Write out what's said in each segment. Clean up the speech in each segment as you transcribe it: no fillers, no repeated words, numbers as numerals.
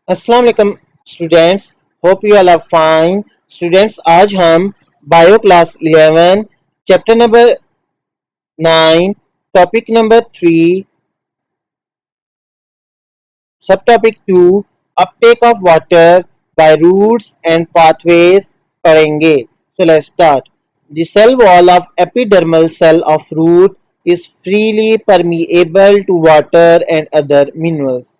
अस्सलाम वालेकुम students, hope you all are fine. Students, आज हम bio class 11 chapter number 9 topic number 3 sub topic 2 uptake of water by roots and pathways पढ़ेंगे। So let's start. The cell wall of epidermal cell of root is freely permeable to water and other minerals.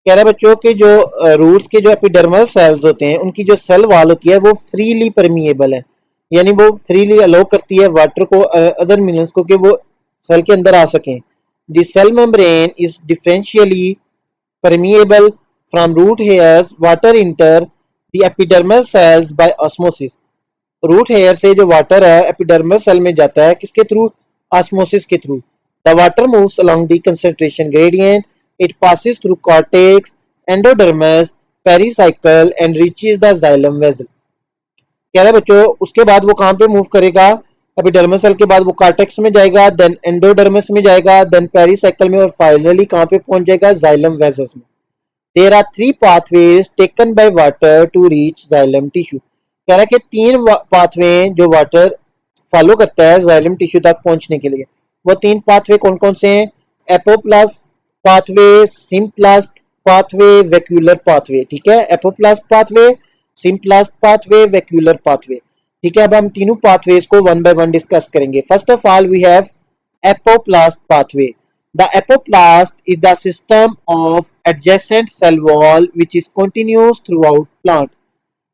कह रहा है बच्चों के जो roots के जो epidermal cells होते हैं उनकी जो सेल वॉल होती है वो फ्रीली परमिएबल है, यानी वो फ्रीली अलाउ करती है वाटर को, अदर मिनरल्स को, कि वो सेल के अंदर आ सकें। The cell membrane is differentially permeable from root hairs water enter the epidermal cells by osmosis। Root hair से जो वाटर है एपिडर्मल सेल में जाता है किसके थ्रू? ऑस्मोसिस के through. The water moves along the concentration gradient, it passes through cortex, endodermis, pericycle and reaches the xylem vessel. कह रहा है बच्चों उसके बाद वो कहाँ पे मूव करेगा? एपिडर्मल सेल के बाद वो कॉर्टेक्स में जाएगा, देन एंडोडर्मिस में जाएगा, देन पेरिसाइकल में, और फाइनली कहाँ पे पहुंच जाएगा? जाइलम वेसल्स में। There are three pathways taken by water to reach xylem tissue। कह रहा है कि तीन पाथवे जो वाटर फॉलो करता है जाइलम टिश्यू तक पहुंचने के लिए। वो तीन पाथवे कौन कौन से हैं? Apoplast pathway, symplast pathway, vacuolar pathway. ठीक है, apoplast pathway, symplast pathway, vacuolar pathway. ठीक है, अब हम तीनों पाथवेज को वन बाय वन डिस्कस करेंगे। First of all we have apoplast pathway. The apoplast is the system of adjacent cell wall which is continuous throughout plant।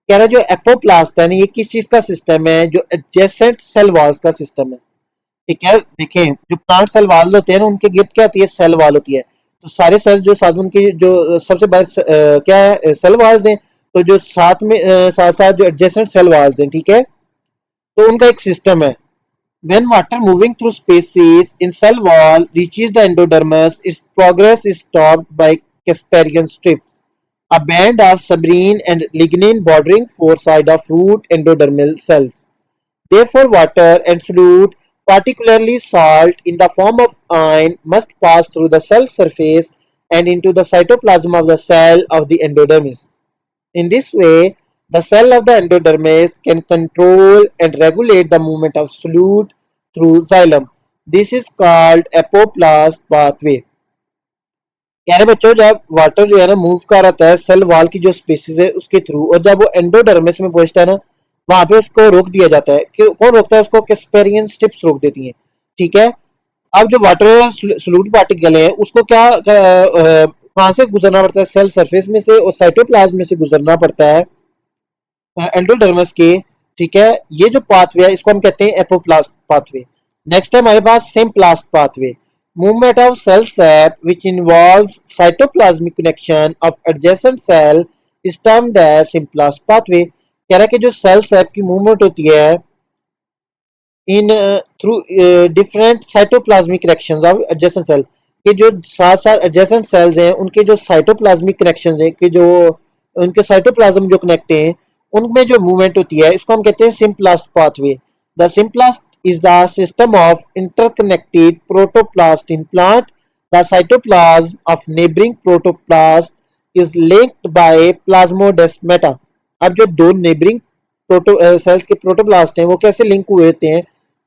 कह रहा है जो एपोप्लास्ट है ना, ये किस चीज का सिस्टम है? जो एडजेसेंट सेल वॉल्स का सिस्टम है। ठीक है, देखें जो प्लांट सेल वॉल होते हैं ना उनके गिर्द क्या होती है? सेल वॉल होती है। तो सारे सेल जो साथ में उनके जो सबसे बड़े क्या है? सेल वॉल्स हैं। तो जो साथ में साथ साथ जो एडजेसेंट सेल वॉल्स हैं, ठीक है, तो उनका एक सिस्टम है। When water moving through spaces in cell wall reaches the endodermis, its progress is stopped by Casparian strips, a band of suberin and lignin bordering four sides of root endodermal cells. Therefore, water and fluid, particularly salt in the form of iron, must pass through the cell surface and into the cytoplasm of the cell of the endodermis. In this way, the cell of the endodermis can control and regulate the movement of fluid through xylem. This is called apoplast pathway। कह रहे बच्चों जब water जो है ना move कर रहा है सेल वॉल की जो स्पेसिस है उसके थ्रू, और जब वो एंडोडर्मिस में पहुंचता है ना वहां पे उसको रोक दिया जाता है। कि कौन रोकता है उसको? कैस्पेरियन स्ट्रिप्स रोक देती हैं। ठीक है, अब जो वाटर सोल्यूट पार्टिकल है उसको क्या कहाँ से गुजरना पड़ता है? सेल सरफेस में से और साइटोप्लाज्म में से गुजरना पड़ता है एंडोडर्मिस के। ठीक है, ये जो पाथवे है इसको हम कहते हैं एपोप्लास्ट पाथवे। नेक्स्ट है हमारे पास symplast pathway. Movement of cell sap which involves cytoplasmic connection of adjacent cell is termed as symplast pathway. कह रहा है कि जो सेल सैप की मूवमेंट होती है in through different cytoplasmic connections of adjacent cell, कि जो साथ साथ एडजेसेंट सेल्स हैं उनके जो साइटोप्लाज्मिक कनेक्शंस हैं, कि जो उनके साइटोप्लाज्म जो कनेक्ट हैं उनमें जो मूवमेंट होती है इसको हम कहते हैं symplast pathway. The symplast is the system of interconnected protoplast in plant. The cytoplasm of neighboring protoplast is linked by plasmodesmata। अब जो दो नेबरिंग प्रोटो सेल्स के प्रोटोप्लास्ट हैं वो कैसे लिंक हुए होते हैं?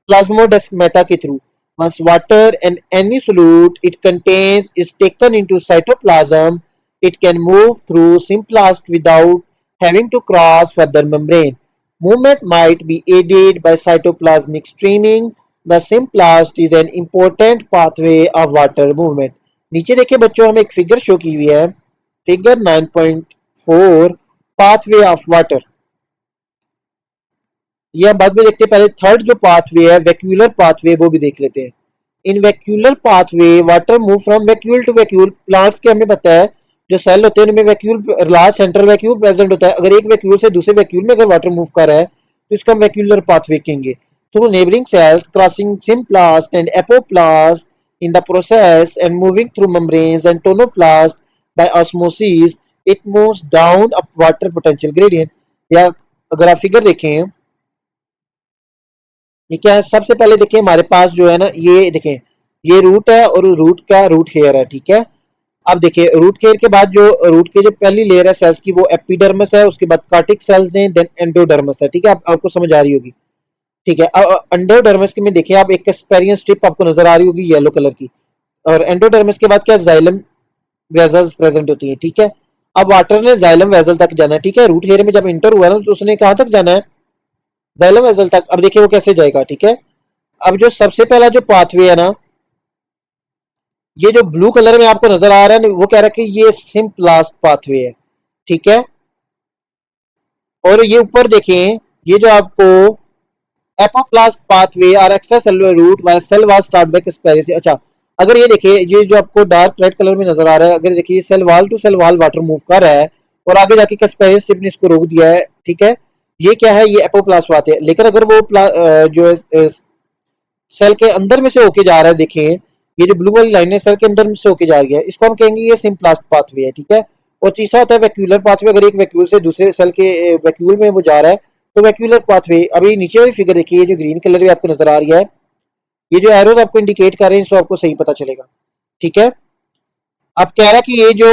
प्लाज्मोडेस्माटा के through. Once water and any solute it contains is taken into cytoplasm, it can move through symplast without having to cross further membrane। Movement might be aided by cytoplasmic streaming। The symplast is an important pathway of water movement। नीचे देखिए बच्चों हमें एक figure show की हुई है, figure 9.4 pathway of water. ये हम बाद में देखते हैं, पहले थर्ड जो पाथवे है वैक्यूलर पाथवे वो भी देख लेते हैं। In vacuolar pathway water move from vacuole to vacuole. Plants के हमें पता है जो सेल होते हैं उनमें vacuole, large central vacuole present होता है। अगर एक वैक्यूल से दूसरे वैक्यूल में अगर वाटर मूव कर रहा है तो इसका हम वैक्यूलर पाथवे कहेंगे। Through neighbouring cells crossing symplast and apoplast in the process and moving through membranes and tonoplast by osmosis, it moves down up water potential gradient। या अगर आप फिगर देखें ये क्या है, सबसे पहले देखिए हमारे पास जो है ना ये देखें ये रूट है और रूट का रूट हेयर है। ठीक है, अब देखिए रूट केयर के बाद जो रूट के जो पहली लेयर है सेल्स की वो एपिडर्मिस है, उसके बाद कार्टिक सेल्स हैं, देन एंडोडर्मिस है। ठीक है, आपको समझ आ रही होगी। ठीक है, अब एंडोडर्मिस के में देखिए आप एक कैस्पेरियन स्ट्रिप आपको नजर आ रही होगी येलो कलर की, और एंडोडर्मिस के बाद क्या जाइलम वेजल्स प्रेजेंट होती है। ठीक है, अब वाटर ने जाइलम वेजल तक जाना है। ठीक है, रूट हेयर में जब इंटर हुआ ना तो उसने कहां तक जाना है, जाइलम वेजल तक। अब देखिए वो कैसे जाएगा। ठीक है, अब जो सबसे पहला जो पाथवे है ना, ये जो ब्लू कलर में आपको नजर आ रहा है वो कह रहा है कि ये सिंपलास्ट पाथवे है। ठीक है, और ये ऊपर देखें, ये जो आपको एपोप्लास्ट पाथवे और extra cellular route via cell wall start back spaces. अच्छा, अगर ये देखिए ये जो आपको डार्क रेड कलर में नजर आ रहा है, अगर देखिए cell wall to cell wall water move कर रहा है और आगे जाके कैस्पेरिस स्ट्रिप ने इसको रोक दिया है। ठीक है, ये क्या है, ये एपोप्लास्ट पाथ है। लेकिन अगर वो जो सेल के अंदर में से होके जा रहा है, देखिए ये जो ब्लू वाली लाइन है सेल के अंदर में से होके जा रही है, इसको हम कहेंगे ये सिंप्लास्ट पाथवे है। ठीक है, और तीसरा होता है वैक्यूलर पाथवे। अगर एक वैक्यूल से दूसरे सेल के वैक्यूल में वो जा रहा है तो वैक्यूलर पाथवे। अभी नीचे वाली फिगर देखिए, ये जो ग्रीन कलर में आपको नजर आ रही है, ये जो एरोज आपको इंडिकेट कर रहे हैं, इसको आपको सही पता चलेगा। ठीक है, अब कह रहा है कि ये जो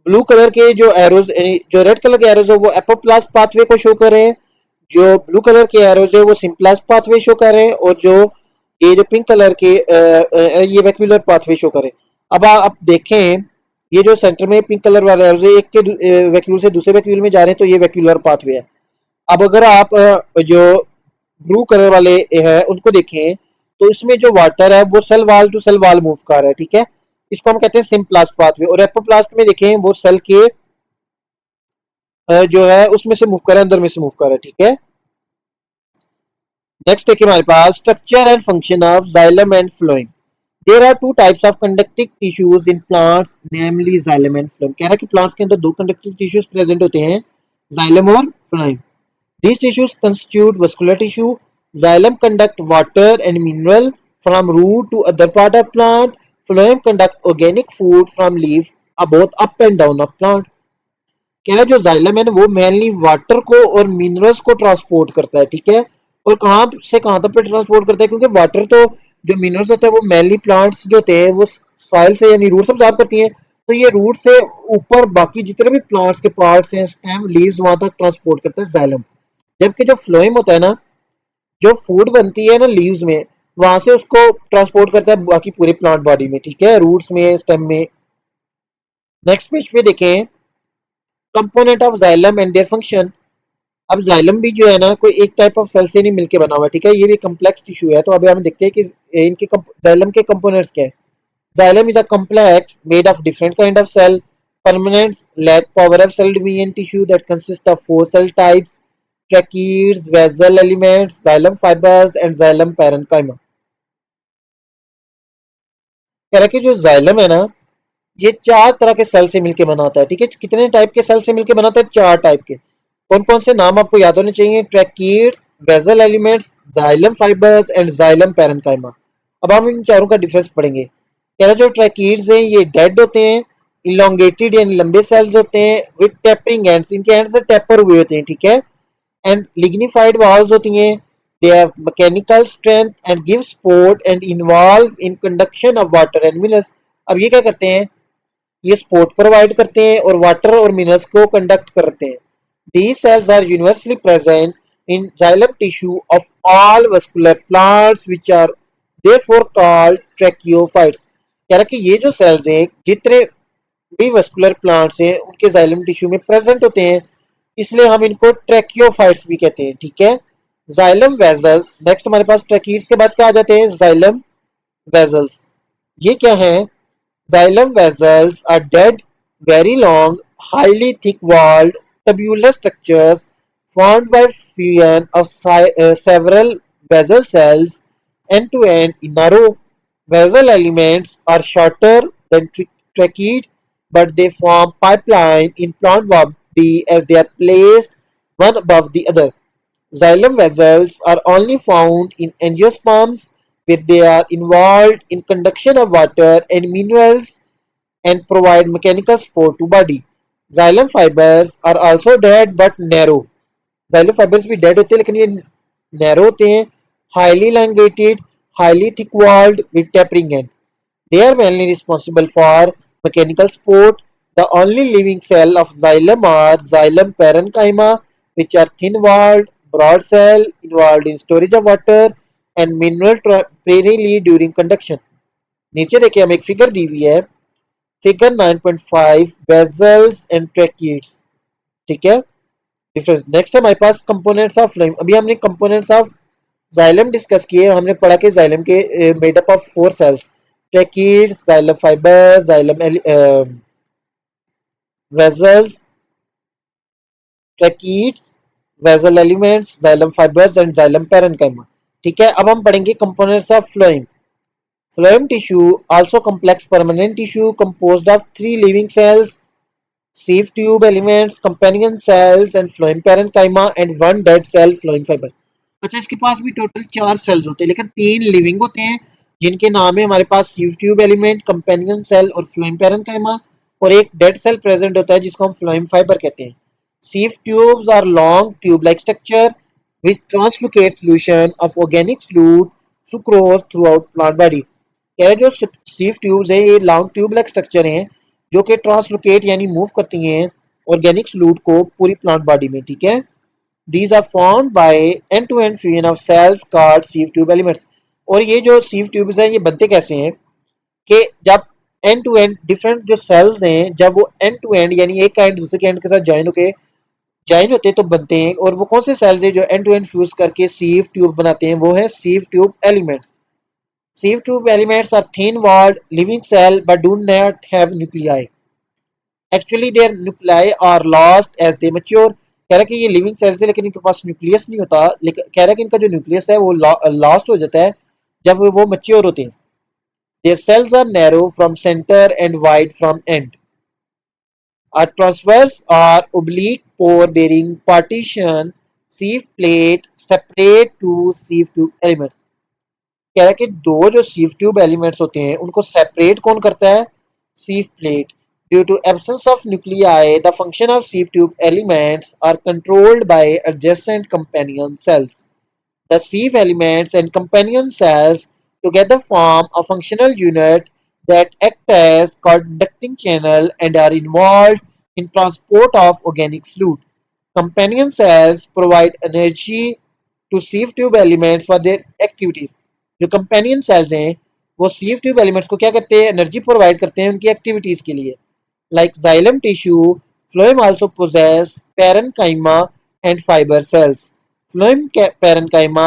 ब्लू कलर के जो एरोज, जो रेड कलर के एरोज है वो एपोप्लास्ट पाथवे को शो कर रहे हैं, जो ब्लू कलर के एरोज है वो सिंप्लास्ट पाथवे शो कर रहे हैं, और जो ये जो पिंक कलर के ये वैक्यूलर पाथवे शो कर रहे हैं। अब आप देखें, ये जो सेंटर में पिंक कलर वाले एरोज है, एक के वैक्यूल से दूसरे वैक्यूल में जा रहे हैं तो ये वैक्यूलर पाथवे है। अब अगर आप जो ब्लू कलर वाले है उनको देखें तो इसमें जो वाटर है वो सेल वाल टू सेल वाल मूव कर रहा है। ठीक है, इसको हम कहते हैं सिंप्लास्ट पाथवे। और एपोप्लास्ट में देखें वो सेल के जो है उसमें से मूव कर रहा है, अंदर में से मूव कर रहा है। ठीक है, नेक्स्ट देखिए हमारे पास structure and function of xylem and phloem. There are two types of conducting tissues in plants, namely xylem and phloem. कह रहा है कि प्लांट्स के अंदर दो कंडक्टिंग टिश्यूज प्रेजेंट होते हैं, जाइलम और phloem. These tissues constitute vascular tissue. Xylem conduct water and mineral from root to other part of plant. Phloem conduct organic food from leaf, both up and down of plant. कह रहा है जो xylem है ना वो mainly water को और minerals को ट्रांसपोर्ट करता है। ठीक है, और कहाँ से कहाँ तक पे ट्रांसपोर्ट करता है, क्योंकि वाटर तो जो मिनरल्स होता है वो मेनली प्लांट्स जो होते हैं वो सॉइल से यानी रूट से अब्सॉर्ब करती हैं, तो ये रूट से ऊपर बाकी जितने भी प्लांट्स के पार्ट्स हैं, स्टेम, लीव्स, वहां तक ट्रांसपोर्ट करता है जाइलम। जबकि जो फ्लोएम होता है ना, जो फूड बनती है ना लीव्स में, वहां से उसको ट्रांसपोर्ट करता है बाकी पूरे प्लांट बॉडी में। ठीक है, रूट्स में, स्टेम में। नेक्स्ट पेज पे देखें component of xylem and their function. अब जाइलम भी जो है ना कोई एक टाइप ऑफ सेल से नहीं मिलके बना हुआ। ठीक है, ये भी कम्प्लेक्स टिश्यू है। तो अभी हम देखते हैं कि इनके जाइलम के कंपोनेंट्स क्या है। Xylem is a complex made of different kind of cell. Permanents lack power of cell division tissue that consists of four cell types: tracheids, vessel elements, xylem fibers, and xylem parenchyma. कह रहा है कि जो xylem है ना ये चार तरह के सेल से मिलकर बना होता है। ठीक है, कितने टाइप के सेल से मिलकर बना होता है, चार टाइप के। कौन कौन से नाम आपको याद होने चाहिए, tracheids, vessel elements, xylem fibres and xylem parenchyma. अब हम इन चारों का डिफरेंस पढ़ेंगे। कह रहा है जो ट्रैकीड्स हैं ये डेड होते हैं, इलोंगेटेड यानी लंबे सेल्स होते हैं, विद टेपरिंग एंड्स, इनके एंड से टेपर हुए होते हैं। ठीक है, एंड लिग्निफाइड वॉल्स होती हैं, they have mechanical strength and give support and involve in conduction of water and minerals. अब ये क्या करते हैं, ये सपोर्ट प्रोवाइड करते हैं और वाटर और मिनरल्स को कंडक्ट करते हैं। These cells are universally present in xylem tissue of all vascular plants which are therefore called tracheophytes. कह रहा है कि ये जो सेल्स हैं जितने भी वस्कुलर प्लांट्स हैं उनके जाइलम टिश्यू में प्रेजेंट होते हैं, इसलिए हम इनको ट्रैकियोफाइट्स भी कहते हैं। ठीक है, जाइलम वेजल्स। नेक्स्ट हमारे पास ट्रैकीज के बाद क्या आ जाते हैं, जाइलम वेजल्स। ये क्या है, xylem vessels are dead, very long, highly thick-walled, tubular structures formed by fusion of several vessel cells end-to-end in a row. Vessel elements are shorter than tracheid, but they form pipeline in plant body as they are placed one above the other. Xylem vessels are only found in angiosperms where they are involved in conduction of water and minerals and provide mechanical support to body. Xylem fibers are also dead but narrow. Xylem fibers भी dead होते हैं लेकिन ये narrow होते हैं, highly elongated, highly thick walled with tapering end. They are mainly responsible for Mechanical sport. The only living cell of xylem are xylem parenchyma, which are thin-walled, broad cell, involved in storage of water and mineral primarily during conduction. नीचे देखिए हमें एक figure दी हुई है, figure 9.5 vessels and tracheids, ठीक है। Difference next है हमारे पास कंपोनेंट्स ऑफ फ्लोएम। अभी हमने कंपोनेंट्स ऑफ जाइलम डिस्कस किए, हमने पढ़ा कि जाइलम के made up of 4 cells, tracheids, xylem fibre, xylem vessels, tracheids, vessel elements, xylem fibres and xylem parenchyma, ठीक है। अब हम पढ़ेंगे components of phloem. Phloem tissue, also complex permanent tissue composed of 3 living cells, sieve tube elements, companion cells and phloem parenchyma and one dead cell phloem fiber। अच्छा, इसके पास भी total 4 sales होते हैं, लेकिन 3 लिविंग होते हैं जिनके नाम है हमारे पास sieve tube element, companion cell और phloem parenchyma, और एक डेड सेल प्रेजेंट होता है जिसको हम phloem fiber कहते हैं। Sieve tubes are long tube-like structure which translocate solution of organic fluid sucrose throughout plant body। कह रहे जो सीव ट्यूब्स हैं ये लॉन्ग ट्यूब लाइक स्ट्रक्चर हैं जो कि ट्रांसलोकेट यानी मूव करती हैं ऑर्गेनिक फ्लूइड को पूरी प्लांट बॉडी में, ठीक है। These are formed by end to end fusion of cells called sieve tube elements. और ये जो सीव ट्यूब्स हैं ये बनते कैसे हैं कि जब एंड टू एंड डिफरेंट जो सेल्स हैं जब वो एंड टू एंड यानी एक एंड दूसरे के एंड के साथ ज्वाइन होते हैं तो बनते हैं। और वो कौन से सेल्स हैं जो एंड टू एंड फ्यूज करके सीव ट्यूब बनाते हैं, वो है सीव tube elements. Sieve tube elements are thin-walled living cells but do not have nuclei. Actually, their nuclei are lost as they mature. कह रहा है कि ये लिविंग सेल्स है लेकिन इनके पास न्यूक्लियस नहीं होता, लेकिन कह रहा है कि इनका जो न्यूक्लियस है वो लॉस्ट हो जाता है जब वो मैच्योर होते हैं। Their cells are narrow from center and wide from end. A transverse or oblique pore-bearing partition sieve plate separate two sieve tube elements. कह रहा है कि दो जो सीव ट्यूब एलिमेंट्स होते हैं उनको सेपरेट कौन करता है, sieve plate. Due to absence of nuclei the function of sieve tube elements are controlled by adjacent companion cells. The sieve elements and companion cells together form a functional unit that act as conducting channel and are involved in transport of organic fluid. Companion cells provide energy to sieve tube elements for their activities। जो companion cells हैं वो sieve tube elements को क्या करते हैं, energy provide करते हैं उनकी एक्टिविटीज के लिए। Like xylem tissue, phloem also possess parenchyma and fiber cells. Phloem parenchyma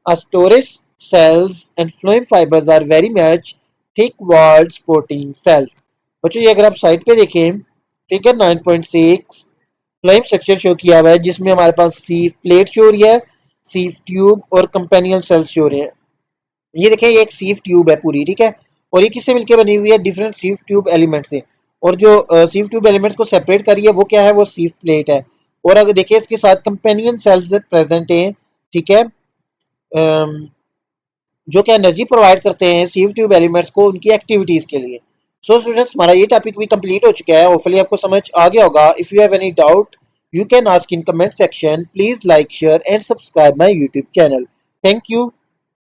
are storage cells and phloem fibers are very much thick-walled supporting cells। बच्चों ये अगर आप साइड पे देखें फिगर 9.6 फ्लोएम स्ट्रक्चर शो किया हुआ है जिसमें हमारे पास सीव प्लेट शो हो रही है, सीव ट्यूब और कंपेनियन सेल्स शो हो रहे हैं। ये देखें ये एक सीव ट्यूब है पूरी, ठीक है। और ये किससे मिलकर बनी हुई है, डिफरेंट सीव ट्यूब एलिमेंट से। और जो सीव ट्यूब एलिमेंट्स को सेपरेट कर रही है वो क्या है, वो सीव प्लेट है। और अगर देखिए इसके साथ कंपेनियन सेल्स प्रेजेंट हैं, ठीक है, जो कि एनर्जी प्रोवाइड करते हैं सीव ट्यूब एलिमेंट्स को उनकी एक्टिविटीज के लिए। सो स्टूडेंट्स हमारा ये टॉपिक भी कंप्लीट हो चुका है, होपफुली आपको समझ आ गया होगा। If you have any doubt you can ask in comment section. Please like share and subscribe my YouTube channel. Thank you.